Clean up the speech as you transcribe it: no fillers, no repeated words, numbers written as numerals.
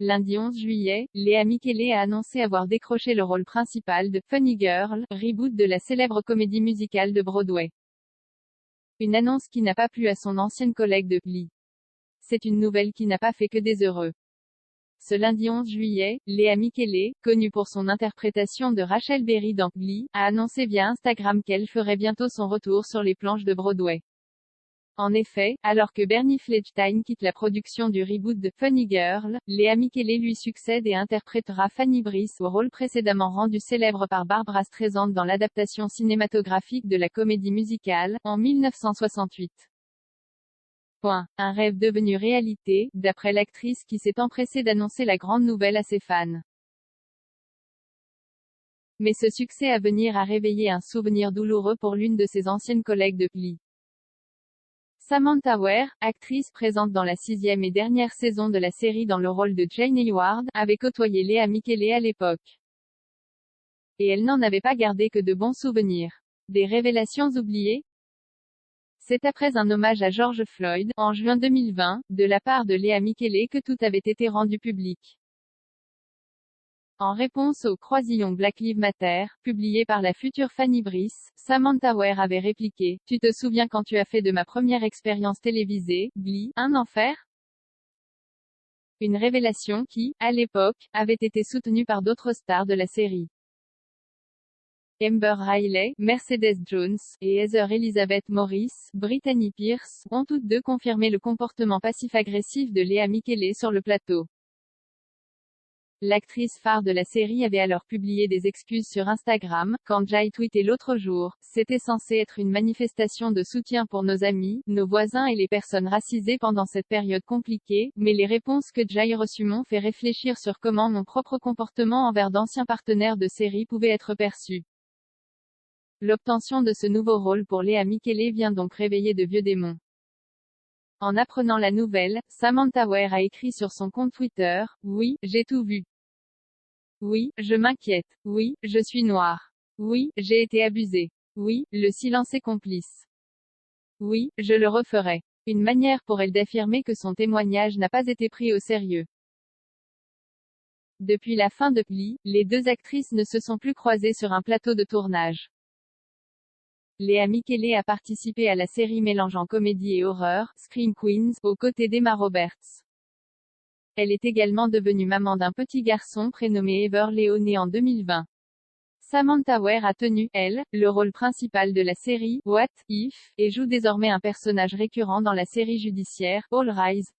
Lundi 11 juillet, Léa Michele a annoncé avoir décroché le rôle principal de Funny Girl, reboot de la célèbre comédie musicale de Broadway. Une annonce qui n'a pas plu à son ancienne collègue de Glee. C'est une nouvelle qui n'a pas fait que des heureux. Ce lundi 11 juillet, Léa Michele, connue pour son interprétation de Rachel Berry dans Glee, a annoncé via Instagram qu'elle ferait bientôt son retour sur les planches de Broadway. En effet, alors que Bernie Fledgstein quitte la production du reboot de Funny Girl, Léa Michele lui succède et interprétera Fanny Brice au rôle précédemment rendu célèbre par Barbra Streisand dans l'adaptation cinématographique de la comédie musicale, en 1968. Un rêve devenu réalité, d'après l'actrice qui s'est empressée d'annoncer la grande nouvelle à ses fans. Mais ce succès à venir a réveillé un souvenir douloureux pour l'une de ses anciennes collègues de Glee. Samantha Ware, actrice présente dans la 6e et dernière saison de la série dans le rôle de Jane Hayward, avait côtoyé Léa Michele à l'époque. Et elle n'en avait pas gardé que de bons souvenirs. Des révélations oubliées? C'est après un hommage à George Floyd, en juin 2020, de la part de Léa Michele que tout avait été rendu public. En réponse au croisillon Black Lives Matter, publié par la future Fanny Brice, Samantha Ware avait répliqué « Tu te souviens quand tu as fait de ma première expérience télévisée, Glee, un enfer ?» Une révélation qui, à l'époque, avait été soutenue par d'autres stars de la série. Amber Riley, Mercedes Jones, et Heather Elizabeth Morris, Brittany Pierce, ont toutes deux confirmé le comportement passif-agressif de Léa Michele sur le plateau. L'actrice phare de la série avait alors publié des excuses sur Instagram, quand Jai tweetait l'autre jour « C'était censé être une manifestation de soutien pour nos amis, nos voisins et les personnes racisées pendant cette période compliquée, mais les réponses que Jai reçues m'ont fait réfléchir sur comment mon propre comportement envers d'anciens partenaires de série pouvait être perçu. » L'obtention de ce nouveau rôle pour Léa Michele vient donc réveiller de vieux démons. En apprenant la nouvelle, Samantha Ware a écrit sur son compte Twitter « Oui, j'ai tout vu. Oui, je m'inquiète. Oui, je suis noire. Oui, j'ai été abusée. Oui, le silence est complice. Oui, je le referai. » Une manière pour elle d'affirmer que son témoignage n'a pas été pris au sérieux. Depuis la fin de Glee, les deux actrices ne se sont plus croisées sur un plateau de tournage. Léa Michele a participé à la série mélangeant comédie et horreur, Scream Queens, aux côtés d'Emma Roberts. Elle est également devenue maman d'un petit garçon prénommé Ever Leo né en 2020. Samantha Ware a tenu, elle, le rôle principal de la série What If, et joue désormais un personnage récurrent dans la série judiciaire All Rise.